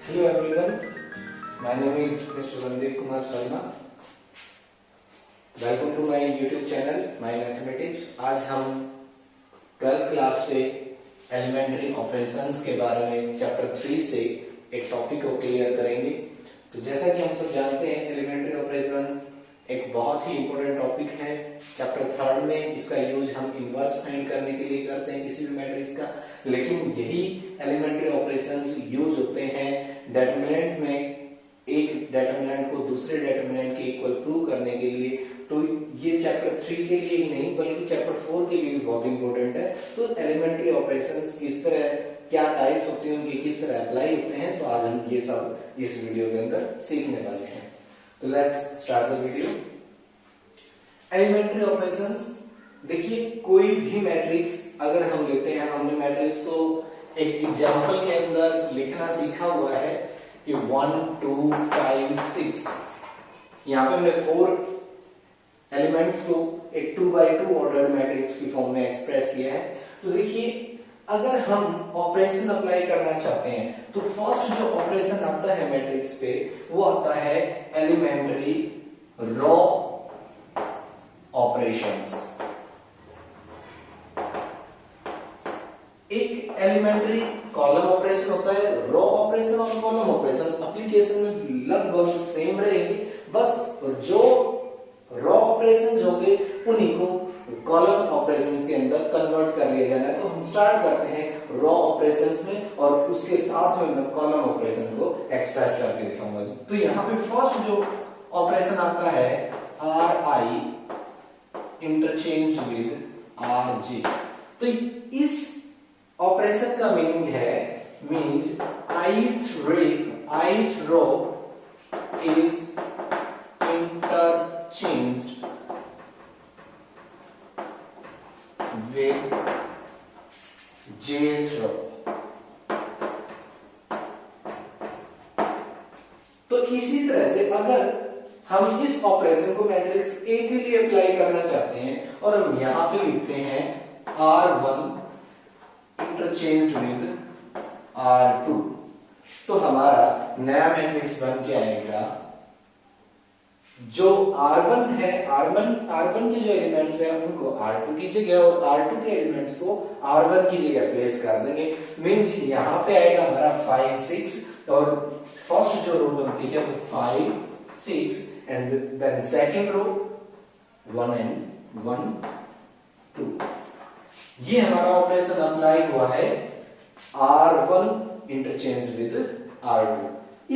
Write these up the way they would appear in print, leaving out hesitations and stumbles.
Hello everyone, my name is Mr. Sandeep Kumar Sharma. Welcome to my YouTube channel my mathematics. आज हम 12th class से elementary operations के बारे में chapter 3 से एक टॉपिक को क्लियर करेंगे। तो जैसा कि हम सब जानते हैं, एलिमेंट्री ऑपरेशन एक बहुत ही इंपॉर्टेंट टॉपिक है। चैप्टर 3 में इसका यूज हम इनवर्स फाइंड करने के लिए करते हैं किसी भी मैट्रिक्स का, लेकिन यही एलिमेंट्री ऑपरेशंस यूज होते हैं डिटरमिनेंट में एक डिटरमिनेंट को दूसरे डिटरमिनेंट के इक्वल प्रूव करने के लिए। तो ये चैप्टर 3 के लिए ही नहीं बल्कि चैप्टर 4 के लिए भी बहुत इंपॉर्टेंट है। तो एलिमेंट्री ऑपरेशंस किस तरह, क्या टाइप्स होते हैं उनके, किस तरह अप्लाई होते हैं, तो आज हम ये सब इस वीडियो के अंदर सीखने वाले हैं। तो let's start the video. Elementary operations, देखिए कोई भी मैट्रिक्स अगर हम लेते हैं, हमने मैट्रिक्स को एक एग्जांपल के अंदर लिखना सीखा हुआ है कि 1 2 5 6। यहाँ पे हमने 4 एलिमेंट्स को एक 2x2 ऑर्डर मैट्रिक्स की फॉर्म में एक्सप्रेस किया है। तो देखिए अगर हम ऑपरेशन अप्लाई करना चाहते हैं तो फर्स्ट जो ऑपरेशन आता है मैट्रिक्स पे वो आता है एलिमेंट्री रॉ ऑपरेशंस। एक एलिमेंट्री कॉलम ऑपरेशन होता है, रॉ ऑपरेशन और कॉलम ऑपरेशन एप्लीकेशन में लगभग सेम रहेगी, बस जो रॉ ऑपरेशंस होंगे उन्हीं को कॉलम ऑपरेशंस के अंदर कन्वर्ट कर लिया जाना है। तो हम स्टार्ट करते हैं रॉ ऑपरेशंस में और उसके साथ में मैं कॉलम ऑपरेशन को एक्सप्रेस करके दिखाऊंगा। तो यहाँ पे फर्स्ट जो ऑपरेशन आता है R I interchange with R J. तो इस ऑपरेशन का मीनिंग है, means ith row is interchanged with jth row। तो इसी तरह से अगर हम इस ऑपरेशन को मैट्रिक्स A के लिए अप्लाई करना चाहते हैं और हम यहां पे लिखते हैं R1 इंटरचेंज्ड विद R2, तो हमारा नया मैट्रिक्स बन के आएगा। जो R1 है, R1 के जो एलिमेंट्स हैं उनको R2 की जगह और R2 के एलिमेंट्स को R1 की जगह प्लेस कर देंगे। मींस यहाँ पे आएगा हमारा 5 6 और फर्स्ट जो रो बनती है वो 5 6 and then second row 1 and 1 2। ये हमारा ऑपरेशन अप्लाई हुआ है R1 इंटरचेंज विद R2।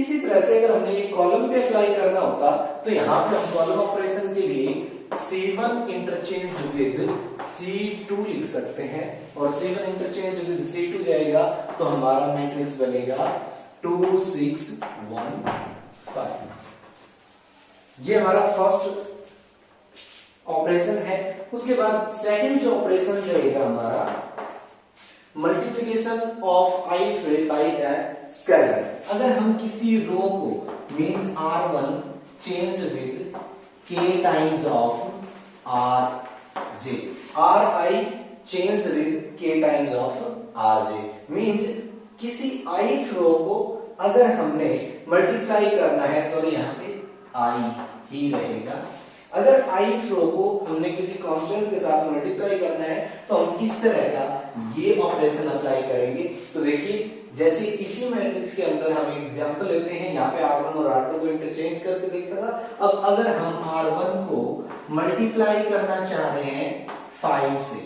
इसी तरह से अगर हमने ये कॉलम पे अप्लाई करना होता तो यहां पे हम कॉलम ऑपरेशन के लिए C1 इंटरचेंज विद C2 लिख सकते हैं और C1 इंटरचेंज विद C2 जाएगा तो हमारा मैट्रिक्स बनेगा 2 6 1 5। ये हमारा फर्स्ट ऑपरेशन है। उसके बाद सेकंड जो ऑपरेशन जाएगा हमारा मल्टीप्लिकेशन ऑफ ith रे बाय अ स्केलर। अगर हम किसी रो को means R1 change with k times of rj, ri change with k times of rj, means किसी ith रो को अगर हमने मल्टीप्लाई करना है, सॉरी यहाँ पे i ही रहेगा, अगर ith रो को हमने किसी कांस्टेंट के साथ मल्टीप्लाई करना है तो हम किस तरह का ये ऑपरेशन अप्लाई करेंगे। तो देखिए जैसे इसी मैट्रिक्स के अंदर हम एग्जांपल लेते हैं, यहाँ पे R1 और R2 को इंटरचेंज करके देखा था। अब अगर हम R1 को मल्टीप्लाई करना चाह रहे हैं 5 से,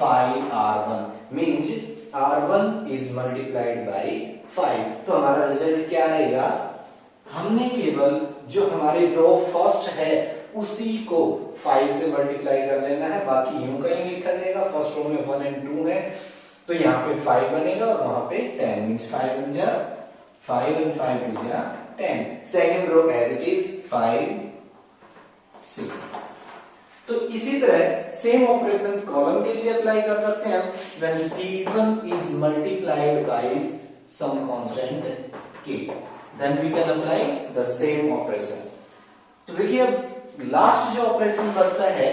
5R1 means R1 is multiplied bye 5, तो हमारा रिजल्ट क्या आएगा, हमने केवल जो हमारी रो फर्स्ट है उसी को 5 से मल्टीप्लाई कर लेना है, बाकी यूं का ही लिखा जाएगा। फर्स्ट रो में 1 and 2 है तो यहाँ पे 5 बनेगा और वहां पे 10 मींस 5 बन जा 5 and 5 टू जा 10। Second row as it is 5 6। तो इसी तरह सेम ऑपरेशन कॉलम के लिए अप्लाई कर सकते हैं when C1 is multiplied by some constant k, then we can apply the same operation. तो देखिए अब लास्ट जो ऑपरेशन बचता है,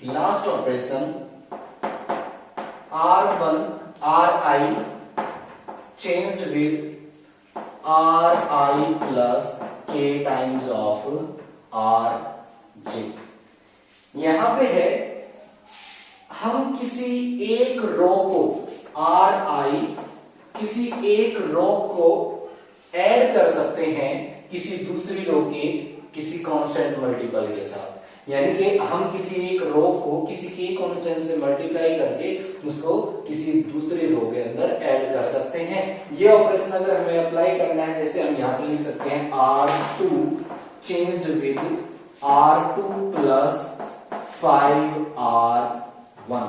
last operation R1 Ri changed with R I plus K times of R J. यहां पे है हम किसी एक रो को आर आई किसी एक रो को ऐड कर सकते हैं किसी दूसरी रो के किसी कांस्टेंट मल्टीपल के साथ। यानी कि हम किसी एक रो को किसी के कांस्टेंट से मल्टीप्लाई करके उसको किसी दूसरी रो के अंदर ऐड कर सकते हैं। ये ऑपरेशन अगर हमें अप्लाई करना है, जैसे हम यहां पे लिख सकते हैं R2 changed with R2 plus 5R1।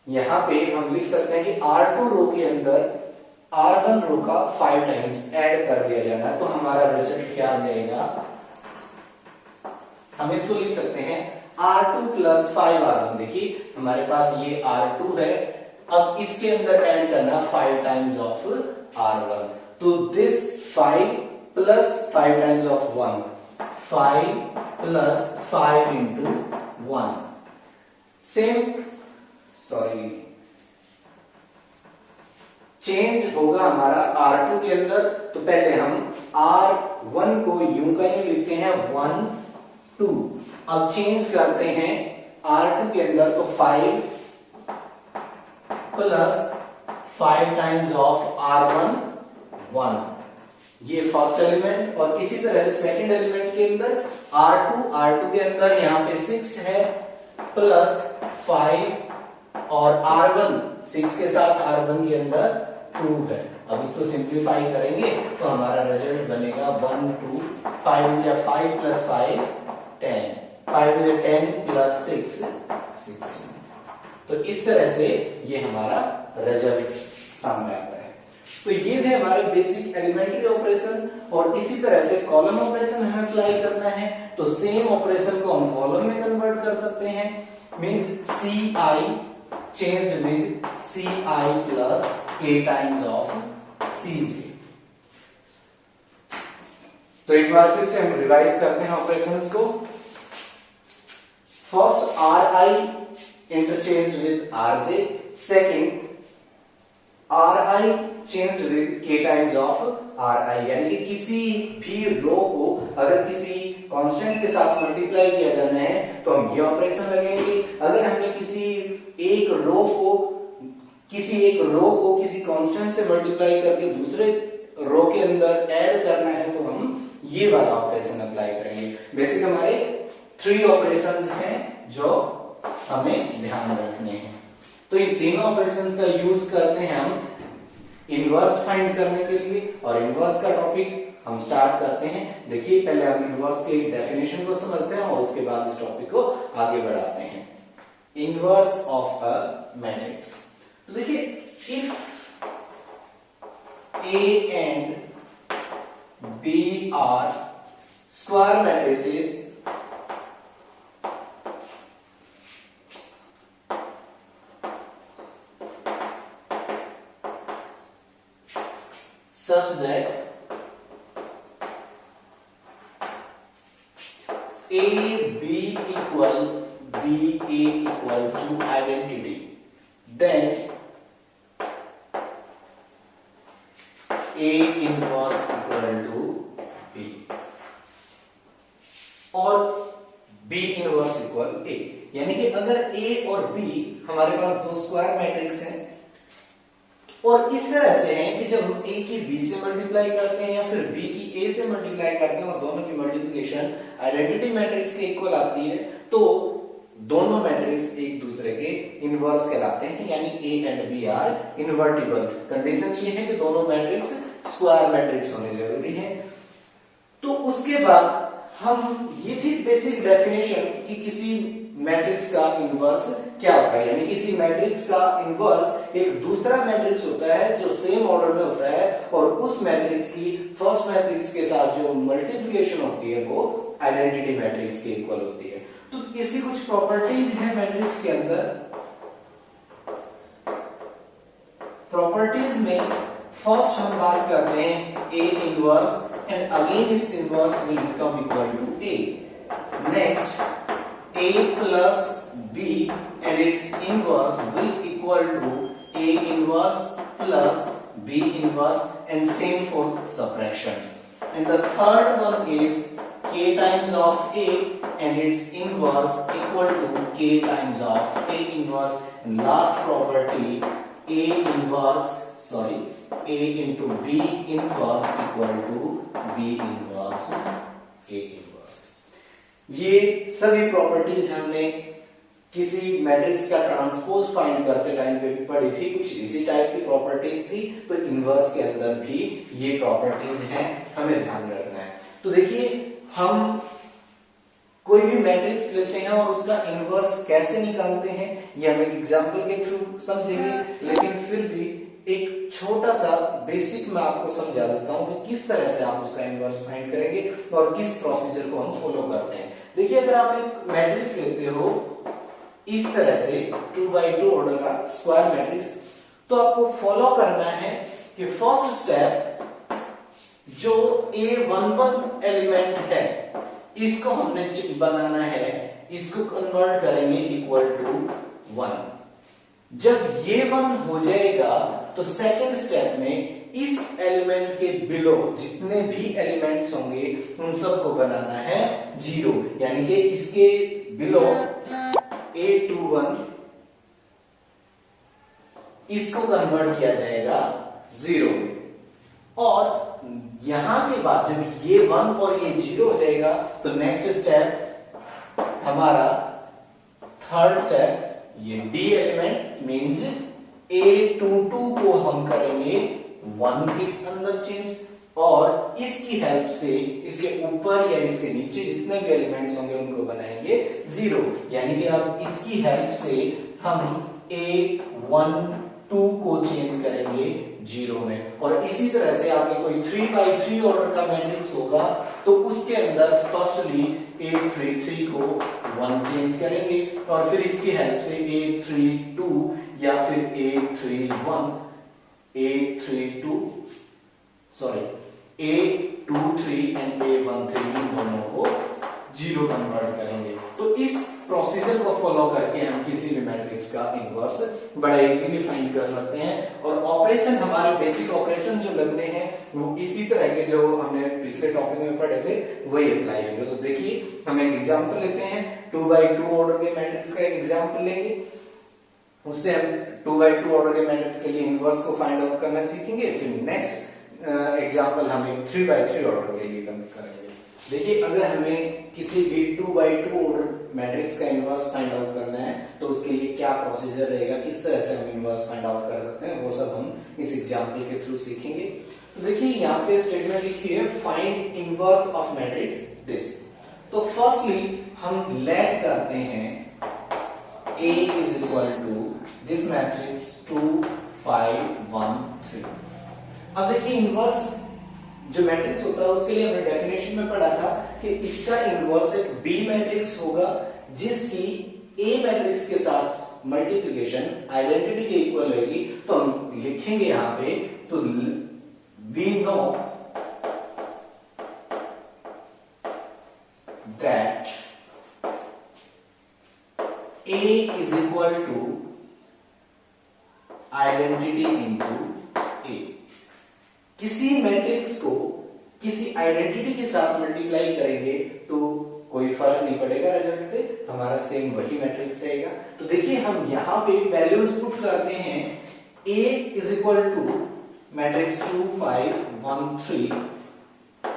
यहां पे हम लिख सकते हैं कि R2 रो के अंदर R1 रो का 5 टाइम्स ऐड कर दिया जाना है, तो हमारा रिजल्ट क्या आ जाएगा। हम इसको लिख सकते हैं R2 प्लस 5R1। देखिए हमारे पास ये R2 है, अब इसके अंदर ऐड करना 5 टाइम्स ऑफ R1, तो this 5 plus 5 times of 1, 5 plus 5 into 1। Change होगा हमारा R2 के अंदर, तो पहले हम R1 को यूं का यूं लिखते हैं 1 2। अब चेंज करते हैं R2 के अंदर, तो 5 प्लस 5 टाइम्स ऑफ R1 1, ये फर्स्ट एलिमेंट। और इसी तरह से सेकंड एलिमेंट के अंदर R2 के अंदर यहां पे 6 है प्लस 5 और R1 6 के साथ R1 के अंदर 2 है। अब इसको सिंप्लीफाई करेंगे तो हमारा रिजल्ट बनेगा 1 2 5 या 5 प्लस 5 10, 5 टू 10 प्लस 6 16। तो इस तरह से ये हमारा रिजल्ट सामने आता है। तो ये थे हमारे बेसिक एलिमेंट्री ऑपरेशन। और इसी तरह से कॉलम ऑपरेशन हमें अप्लाई करना है, तो सेम ऑपरेशन को हम कॉलम में कन्वर्ट कर सकते हैं। Means CI changed with CI plus K times of CJ। तो एक बार फिर से हम रिवाइज करते हैं ऑपरेशंस को। First RI interchanged with RJ, second RI changed with K times of RI। यानी कि किसी भी रो को अगर किसी कांस्टेंट के साथ मल्टीप्लाई किया जाना है तो हम ये ऑपरेशन लगाएंगे। अगर हमें किसी एक रो को किसी कांस्टेंट से मल्टीप्लाई करके दूसरे रो के अंदर ऐड करना है तो हम ये वाला ऑपरेशन अप्लाई करेंगे। बेसिक हमारे 3 ऑपरेशंस हैं जो हमें ध्यान रखने हैं। तो इन तीनों ऑपरेशंस का यूज करते हैं हम इनवर्स फाइंड करने के लिए, और इनवर्स का टॉपिक हम स्टार्ट करते हैं। देखिए पहले हम इनवर्स के डेफिनेशन को समझते हैं और उसके बाद इस टॉपिक को आगे बढ़ाते हैं। Inverse of a matrix. तो देखिए if A and B are square matrices such that AB equals to identity, then A inverse equal to B और B inverse equal A। यानी कि अगर A और B हमारे पास दो स्क्वायर मैट्रिक्स हैं और इस तरह से हैं कि जब हम A की B से मल्टीप्लाई करते हैं या फिर B की A से मल्टीप्लाई करते हैं और दोनों की मल्टीप्लिकेशन आइडेंटिटी मैट्रिक्स के इक्वल आती है, तो दोनों मैट्रिक्स एक दूसरे के इनवर्स कहलाते हैं, यानी A and B are invertible. Condition ये है कि दोनों मैट्रिक्स स्क्वायर मैट्रिक्स होने जरूरी है। तो उसके बाद हम ये थी बेसिक डेफिनेशन कि किसी मैट्रिक्स का इनवर्स क्या होता है, यानी किसी मैट्रिक्स का इनवर्स एक दूसरा मैट्रिक्स होता है जो सेम ऑर्डर में होता है और उस मैट्रिक्स की फर्स्ट मैट्रिक्स के साथ जो मल्टीप्लिकेशन होती है वो आइडेंटिटी मैट्रिक्स के इक्वल होती है। तो इसकी कुछ प्रॉपर्टीज है मैट्रिक्स के अंदर। प्रॉपर्टीज में फर्स्ट हम बात करते हैं A inverse and again its inverse will become equal to A. Next, A plus B and its inverse will equal to A inverse plus B inverse and same for subtraction. And the third one is k times of a and its inverse equal to k times of a inverse. And last property, a into b inverse equal to b inverse a inverse. ये सभी properties हमने किसी matrix का transpose find करते time पे भी पढ़ी थी, कुछ इसी टाइप की प्रॉपर्टीज थी। तो इनवर्स के अंदर भी ये प्रॉपर्टीज हैं, हमें ध्यान रखना है। तो देखिए, हम कोई भी मैट्रिक्स लेते हैं और उसका इनवर्स कैसे निकालते हैं ये हम एक एग्जांपल के थ्रू समझेंगे, लेकिन फिर भी एक छोटा सा बेसिक मैं आपको समझा देता हूं कि किस तरह से आप उसका इनवर्स फाइंड करेंगे और किस प्रोसीजर को हम फॉलो करते हैं। देखिए, अगर आप एक मैट्रिक्स लेते हो इस तरह से 2x2 ऑर्डर का स्क्वायर मैट्रिक्स, तो आपको फॉलो करना है कि फर्स्ट स्टेप जो A11 एलिमेंट है इसको हमने बनाना है, इसको कन्वर्ट करेंगे इक्वल टू 1। जब ये 1 हो जाएगा तो सेकेंड स्टेप में इस एलिमेंट के बिलो जितने भी एलिमेंट्स होंगे उन सबको बनाना है 0, यानी कि इसके बिलो A21 इसको कन्वर्ट किया जाएगा 0। और यहां के बाद जब ये 1 और ये 0 हो जाएगा तो नेक्स्ट स्टेप हमारा थर्ड स्टेप, ये D एलिमेंट मींस A22 को हम करेंगे 1 के अंदर चेंज, और इसकी हेल्प से इसके ऊपर या इसके नीचे जितने भी एलिमेंट्स होंगे उनको बनाएंगे 0, यानी कि अब इसकी हेल्प से हम A12 को चेंज करेंगे 0 में। और इसी तरह से आगे कोई 3x3 ऑर्डर का मैट्रिक्स होगा तो उसके अंदर फर्स्टली A33 को 1 चेंज करेंगे और फिर इसकी हेल्प से A32 या फिर A23 एंड A13 दोनों को 0 कन्वर्ट करेंगे। तो इस प्रोसीजर को फॉलो करके हम किसी भी मैट्रिक्स का इनवर्स बड़ा इजीली फाइंड कर सकते हैं। और ऑपरेशन, हमारे बेसिक ऑपरेशन जो लगने हैं वो इसी तरह के जो हमने पिछले टॉपिक में पढ़े थे वही अप्लाई होंगे। तो देखिए, हम एक एग्जांपल लेते हैं, 2x2 ऑर्डर के मैट्रिक्स का एक एग्जांपल लेंगे, उससे हम 2x2 ऑर्डर के मैट्रिक्स के लिए इनवर्स को फाइंड आउट करना सीखेंगे। फिर नेक्स्ट एग्जांपल हम एक 3x3 ऑर्डर के लिए करेंगे। देखिए, अगर हमें किसी भी 2x2 ऑर्डर मैट्रिक्स का इनवर्स फाइंड आउट करना है तो उसके लिए क्या प्रोसीजर रहेगा, किस तरह से हम इनवर्स फाइंड आउट कर सकते हैं, वो सब हम इस एग्जांपल के थ्रू सीखेंगे। तो देखिए, यहाँ पे स्टेटमेंट लिखी है find inverse of matrix this. तो फर्स्टली हम लेट करते हैं A is equal to this matrix 2 5 1 3। अब देखिए, इनवर्स जो मैट्रिक्स होता है उसके लिए हमने डेफिनेशन में पढ़ा था कि इसका इनवर्स एक बी मैट्रिक्स होगा जिसकी ए मैट्रिक्स के साथ मल्टीप्लिकेशन आइडेंटिटी के इक्वल होगी। तो हम लिखेंगे यहां पे, तो we know that A is equal to identity into A। किसी मैट्रिक्स को किसी आइडेंटिटी के साथ मल्टीप्लाई करेंगे तो कोई फर्क नहीं पड़ेगा, रिजल्ट पे हमारा सेम वही मैट्रिक्स रहेगा। तो देखिए, हम यहां पे वैल्यूज पुट करते हैं, A is equal to matrix 2 5 1 3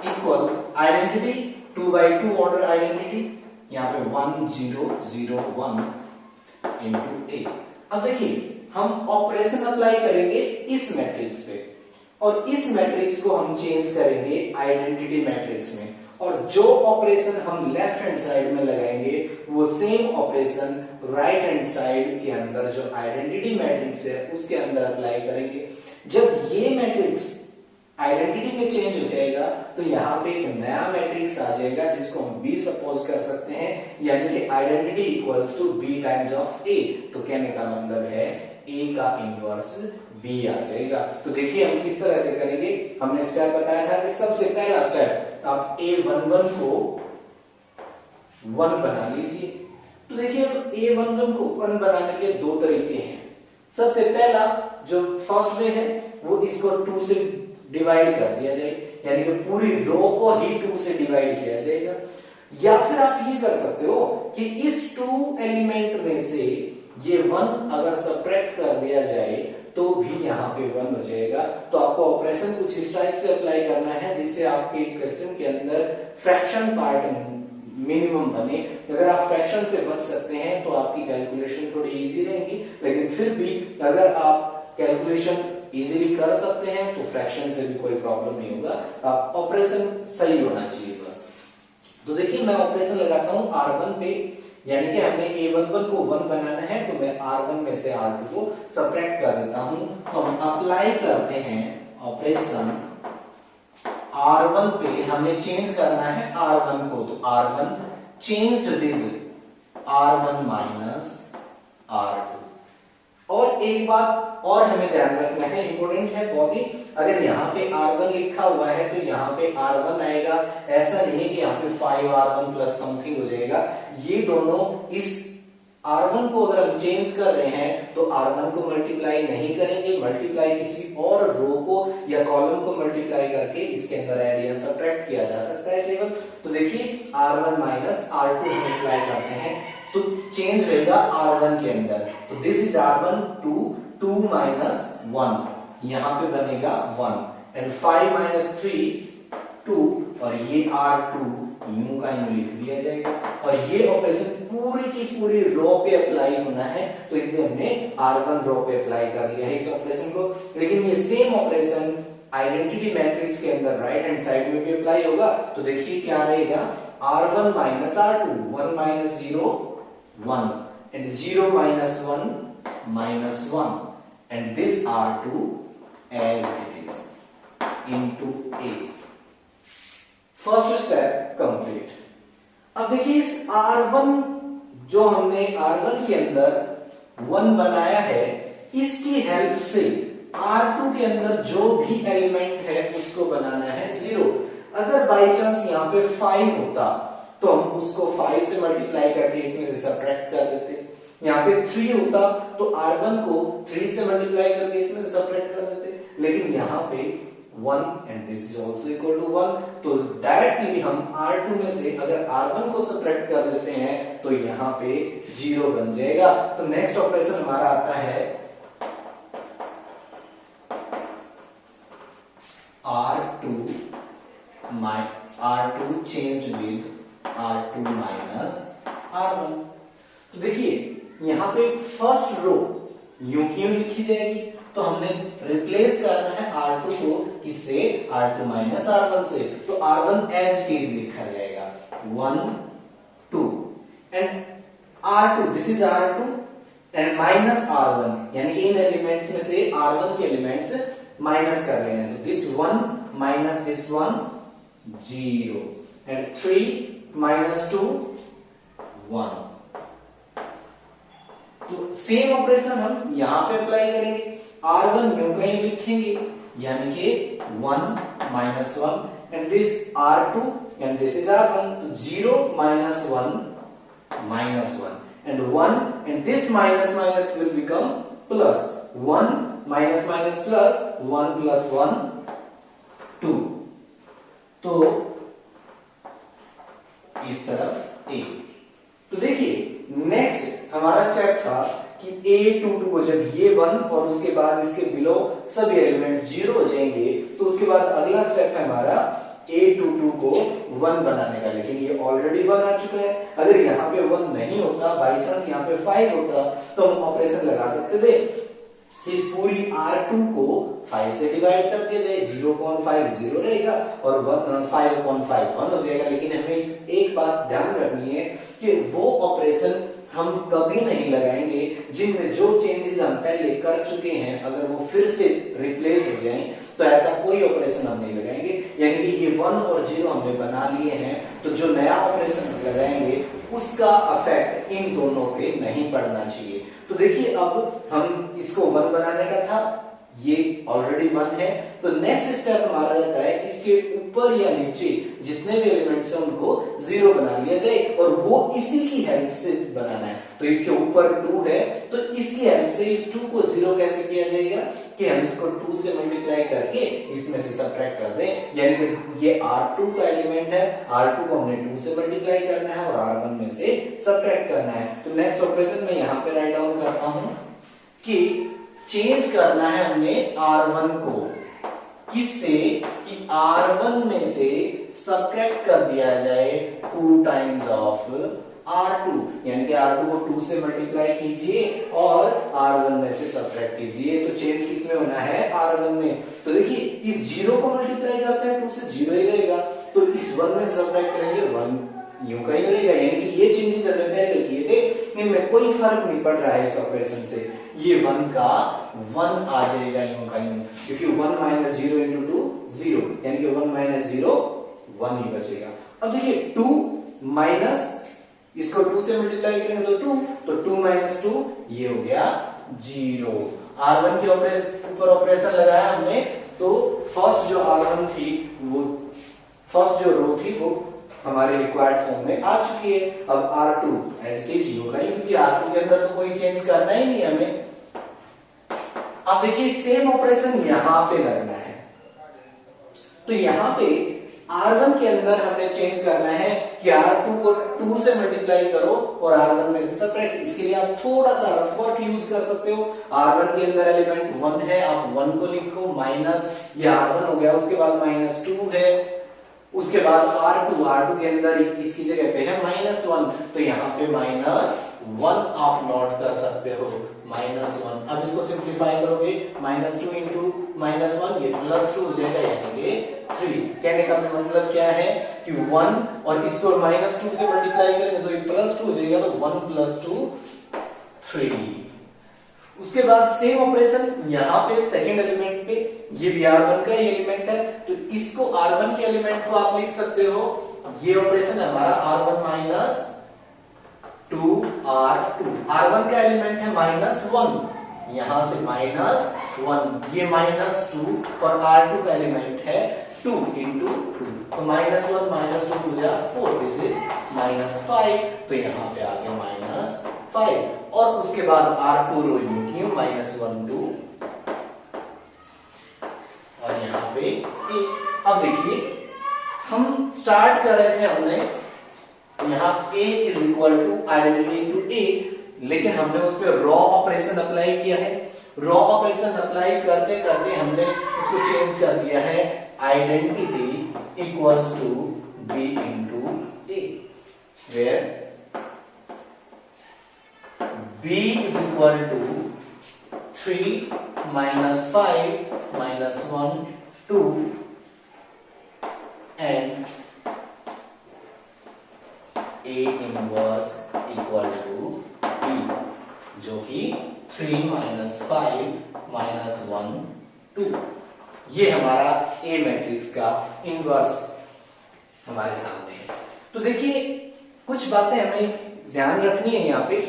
equal identity 2x2 order identity, यहाँ पे 1 0 0 1 इंटू A। अब देखिए, हम ऑपरेशन अप्लाई करेंगे इस मैट्रिक्स पे और इस मैट्रिक्स को हम चेंज करेंगे आइडेंटिटी मैट्रिक्स में, और जो ऑपरेशन हम लेफ्ट हैंड साइड में लगाएंगे वो same operation right hand side के अंदर जो आइडेंटिटी मैट्रिक्स है उसके अंदर अप्लाई करेंगे। जब ये मैट्रिक्स आइडेंटिटी में चेंज हो जाएगा तो यहाँ पे एक नया मैट्रिक्स आ जाएगा जिसको हम B सपोज कर सकते हैं, यानी कि identity equals to B times of A। तो कहने का मतलब है A का इनवर्स B आ जाएगा। तो देखिए, हम किस तरह से करेंगे। हमने स्टेप बताया था कि सबसे पहला स्टेप आप A11 को 1 बना लीजिए। तो देखिए, अब A11 को 1 बनाने के दो तरीके हैं। सबसे पहला जो फर्स्ट वे है वो इसको 2 से डिवाइड कर दिया जाए, यानी कि पूरी रो को ही 2 से डिवाइड किया जाएगा। या फिर आप ये कर सकते हो कि इस 2 एलिमेंट में से ये 1 अगर सब्ट्रैक्ट कर दिया जाए तो भी यहाँ पे 1 हो जाएगा। तो आपको ऑपरेशन कुछ इस टाइप से अप्लाई करना है जिससे आपके क्वेश्चन के अंदर फ्रैक्शन पार्ट मिनिमम बने। अगर आप फ्रैक्शन से बच सकते हैं तो आपकी कैलकुलेशन थोड़ी इजी रहेगी, लेकिन फिर भी अगर आप कैलकुलेशन इजीली कर सकते हैं तो फ्रैक्शन से भी कोई प्रॉब्लम नहीं होगा। आप ऑपरेशन सही होना चाहिए बस। तो देखिए मैं ऑपरेशन लगाता हूं R1 पे, यानी कि हमने A11 को 1 बनाना है तो मैं R1 में से R2 को सब्ट्रैक्ट कर देता हूं। तो हम अप्लाई करते हैं ऑपरेशन R1 पे, हमने चेंज करना है R1 को, तो R1 changed with R1 minus R2। और एक बात और हमें ध्यान रखना है, इंपॉर्टेंट है बहुत ही, अगर यहाँ पे R1 लिखा हुआ है तो यहाँ पे R1 आएगा, ऐसा नहीं है कि यहाँ पे 5R1 प्लस समथिंग हो जाएगा। ये दोनों इस R1 को अगर हम चेंज कर रहे हैं तो R1 को मल्टीप्लाई नहीं करेंगे, मल्टीप्लाई किसी और रो को या कॉलम को मल्टीप्लाई करके इसके अंदर ऐड या सब्ट्रैक्ट किया जा सकता है केवल। तो देखिए R1 माइनस R2 हम अप्लाई करते हैं तो चेंज रहेगा R1 के अंदर, तो दिस इज R1 2 माइनस 1, यहाँ पे बनेगा 1 एंड 5 माइनस 3 2, और ये R2 यूं का यूं लिख दिया जाएगा। और ये ऑपरेशन पूरी की पूरी रो पे अप्लाई होना है, तो इसलिए हमने R1 रो पे अप्लाई कर लिया है इस ऑपरेशन को। लेकिन ये सेम ऑपरेशन आइडेंटिटी मैट्रिक्स के अंदर राइट हैंड साइड में भी अप्लाई होगा। तो देखिए क्या रहेगा, R1 minus R2, 1 minus 0 1 and 0 minus 1 minus 1, and this R2 as it is into A। First step complete. अब देखिए इस R1 जो हमने R1 के अंदर 1 बनाया है, इसकी हेल्प से R2 के अंदर जो भी एलिमेंट है उसको बनाना है 0। अगर बाई चांस यहाँ पे 5 होता तो हम उसको 5 से मल्टीप्लाई करके इसमें से सब्ट्रैक्ट कर देते। यहाँ पे 3 होता तो R1 को 3 से मल्टीप्लाई करके इसमें से सब्ट्रैक्ट कर देते, लेकिन यहाँ पे 1 and this is also equal to 1, तो डायरेक्टली हम R2 में से अगर R1 को सब्ट्रैक्ट कर देते हैं तो यहाँ पे 0 बन जाएगा। तो नेक्स्ट ऑपरेशन हमारा आता है R2 changed with R2 minus R1। तो देखिए यहाँ पे फर्स्ट रो यूं क्यों लिखी जाएगी, तो हमने रिप्लेस करना है R2 को किससे, R2 माइनस R1 से। तो R1 एज इट इज लिखा जाएगा 1 2 and R2, this is R2 and minus R1, यानी कि इन एलिमेंट्स में से R1 के एलिमेंट्स माइनस कर लेना है। तो this 1 minus this 1 0 and 3 minus 2 1। तो सेम ऑपरेशन हम यहां पे अप्लाई करेंगे, R1 यूं कहीं लिखेंगे, यानी कि 1 minus 1 and this R2 and this is R1, तो 0 minus 1 minus 1 and 1 and this minus minus will become plus, 1 minus minus plus, 1 plus 1 2। तो इस तरफ A। तो देखिए नेक्स्ट हमारा स्टेप था कि A22 को जब ये 1 और उसके बाद इसके बिलो सभी एलिमेंट्स 0 हो जाएंगे तो उसके बाद अगला स्टेप है हमारा A22 को 1 बनाने का, लेकिन ये ऑलरेडी 1 आ चुका है। अगर यहाँ पे 1 नहीं होता, बाई चांस यहाँ पे 5 होता, तो हम ऑपरेशन लगा सकते थे, इस पूरी R2 को 5 से डिवाइड कर दिया जाए, 0.5 0 रहेगा और 5/5 1 हो जाएगा। लेकिन हमें एक बात ध्यान रखनी है कि वो ऑपरेशन हम कभी नहीं लगाएंगे जिनमें जो चेंजेस हम पहले कर चुके हैं अगर वो फिर से रिप्लेस हो जाएं, तो ऐसा कोई ऑपरेशन हम नहीं लगाएंगे। यानी कि ये 1 और 0 हमने बना लिए हैं, तो जो नया ऑपरेशन हम लगाएंगे उसका इफेक्ट इन दोनों पे नहीं पड़ना चाहिए। तो देखिए अब हम इसको 1 बनाने का था, ये ऑलरेडी 1 है। तो नेक्स्ट स्टेप हमारा रहता है इसके ऊपर या नीचे जितने भी एलिमेंट्स हैं उनको 0 बना लिया जाए, और वो इसी की हेल्प से बनाना है। तो इसके ऊपर 2 है, तो इसकी हेल्प से इस 2 को 0 कैसे किया जाएगा कि हम इसको 2 से मल्टीप्लाई करके इसमें से सब्ट्रैक्ट कर दें, यानी कि ये R2 का एलिमेंट है, R2 को हमने 2 से मल्टीप्लाई करना है और R1 में से सब्ट्रैक्ट करना है। तो नेक्स्ट ऑपरेशन में यहां पे राइट डाउन करता हूं कि चेंज करना है हमने R1 को किससे कि R1 में से सब्ट्रैक्ट कर दिया जाए 2 टाइम्स ऑफ R2, यानी कि R2 को 2 से मल्टीप्लाई कीजिए और R1 में से सब्ट्रैक्ट कीजिए। तो चेंज किस में होना है? R1 में। तो देखिए इस 0 को मल्टीप्लाई करते हैं 2 से 0 ही रहेगा, तो इस 1 में सब्ट्रैक्ट करेंगे 1 यूं का ही रहेगा, यानी कि ये चेंजेस हमने पहले किए थे, इनमें कोई फर्क नहीं पड़ रहा है इस ऑपरेशन से। ये 1 का 1 आ जाएगा यूं का यूं, क्योंकि 1 माइनस 0 इंटू 2 0, यानी कि 1 माइनस 0 1 ही बचेगा। अब देखिए 2 माइनस इसको 2 से मल्टीप्लाई करेंगे तो 2, तो 2 माइनस 2 ये हो गया 0। R1 के ऊपर ऑपरेशन लगाया हमने, तो फर्स्ट जो R1 थी वो फर्स्ट जो रो थी वो हमारे रिक्वायर्ड फॉर्म में आ चुकी है। अब R2 एज इट इज होगा, क्योंकि R2 के अंदर तो कोई चेंज करना ही नहीं हमें। अब देखिए सेम ऑपरेशन यहां पे लगना है, तो यहां पे R1 के अंदर हमने चेंज करना है कि R2 को 2 से मल्टीप्लाई करो और R1 में से सब्ट्रैक्ट। इसके लिए आप थोड़ा सा रफ वर्क यूज कर सकते हो। R1 के अंदर एलिमेंट 1 है, आप 1 को लिखो माइनस, ये R1 हो गया, उसके बाद माइनस 2 है, उसके बाद R2 के अंदर इसकी जगह पे है -1, तो यहाँ पे -1 आप नोट कर सकते हो, -1। अब इसको सिंप्लीफाई करोगे, -2 इंटू -1 ये +2 हो जाएगा, यानी कि 3। कहने का मतलब क्या है कि 1 और इसको -2 से मल्टीप्लाई करेंगे तो ये +2 हो जाएगा, तो 1 + 2 3। उसके बाद सेम ऑपरेशन यहाँ पे सेकंड एलिमेंट पे, ये भी R1 का ही एलिमेंट है, तो इसको R1 के एलिमेंट को आप लिख सकते हो, ये ऑपरेशन है हमारा R1 माइनस 2R2। R1 का एलिमेंट है -1, यहां से -1, ये -2 और R2 का एलिमेंट है 2 इंटू 2, तो -1 -2 हो जाए 4, दिस इज -5, तो यहाँ पे आ गया -5। और उसके बाद R2 रो यू क्यों -1 2 और यहाँ पे a। अब देखिए हम स्टार्ट कर रहे थे हमने यहाँ a is equal to identity to a, लेकिन हमने उस पर रॉ ऑपरेशन अप्लाई किया है। रॉ ऑपरेशन अप्लाई करते करते हमने उसको चेंज कर दिया है, identity equals to b into a, where b is equal to 3 minus 5 minus 1 2 and a inverse equal to b, जो कि 3 minus 5 minus 1 2। ये हमारा A मैट्रिक्स का इनवर्स हमारे सामने है। तो देखिए कुछ बातें हमें ध्यान रखनी है यहाँ पे।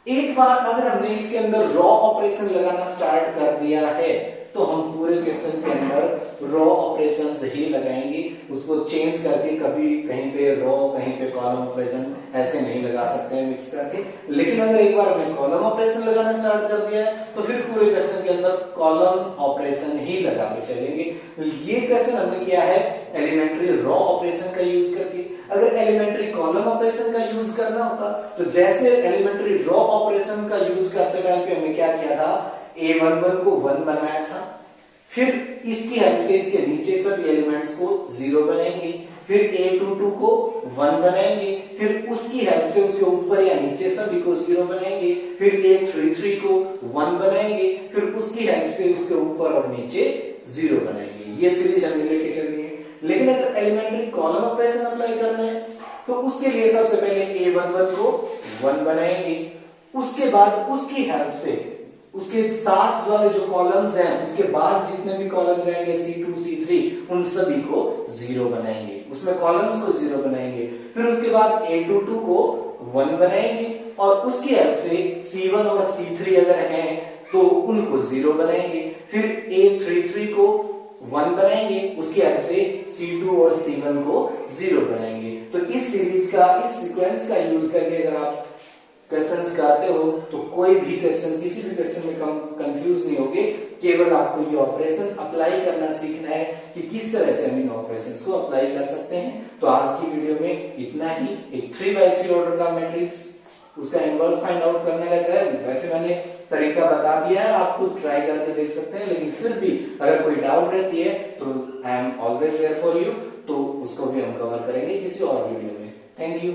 एक बार अगर हमने इसके अंदर रॉ ऑपरेशन लगाना स्टार्ट कर दिया है तो हम पूरे क्वेश्चन के अंदर रॉ ऑपरेशन ही लगाएंगे, उसको चेंज करके कभी कहीं पे रॉ कहीं पे कॉलम ऑपरेशन ऐसे नहीं लगा सकते हैं मिक्स करके। लेकिन अगर एक बार हमने कॉलम ऑपरेशन लगाना स्टार्ट कर दिया है तो फिर पूरे क्वेश्चन के अंदर कॉलम ऑपरेशन ही लगा के चलेंगे। ये क्वेश्चन हमने किया है एलिमेंट्री रॉ ऑपरेशन का यूज करके। अगर एलिमेंट्री कॉलम ऑपरेशन का यूज करना होता तो जैसे एलिमेंट्री रॉ ऑपरेशन का यूज करते टाइम पे हमने क्या किया था, a11 को 1 बनाया था, फिर इसकी हेल्प से इसके नीचे सभी एलिमेंट्स को 0 बनाएंगे, फिर a22 को 1 बनाएंगे, फिर उसकी हेल्प से उसके ऊपर या नीचे सभी को 0 बनाएंगे, फिर a33 को 1 बनाएंगे, फिर उसकी हेल्प से उसके ऊपर और नीचे 0 बनाएंगे। ये सीरीज हमने लेके चलनी है। लेकिन अगर एलिमेंट्री कॉलम ऑपरेशन अप्लाई करना है तो उसके लिए सबसे पहले a11 को 1 बनाएंगे, उसके बाद उसकी हेल्प से उसके साथ वाले जो कॉलम्स हैं उसके बाद जितने भी कॉलम्स आएंगे C2 C3 उन सभी को 0 बनाएंगे, उसमें कॉलम्स को 0 बनाएंगे, फिर उसके बाद a22 को 1 बनाएंगे और उसकी हेल्प से C1 और C3 अगर हैं तो उनको 0 बनाएंगे, फिर A33 को 1 बनाएंगे, उसकी हेल्प से C2 और C1 को 0 बनाएंगे। तो इस सीरीज का, इस सीक्वेंस का यूज करके अगर आप क्वेश्चंस कराते हो तो कोई भी क्वेश्चन, किसी भी क्वेश्चन में कंफ्यूज नहीं होगे। केवल आपको ये ऑपरेशन अप्लाई करना सीखना है कि किस तरह से हम इन ऑपरेशंस को अप्लाई कर सकते हैं। तो आज की वीडियो में इतना ही। एक 3x3 ऑर्डर का मैट्रिक्स, उसका इनवर्स फाइंड आउट करने रहता है। वैसे मैंने तरीका बता दिया है, आप खुद ट्राई करके देख सकते हैं, लेकिन फिर भी अगर कोई डाउट रहती है तो I am always there for you. तो उसको भी हम कवर करेंगे किसी और वीडियो में। Thank you.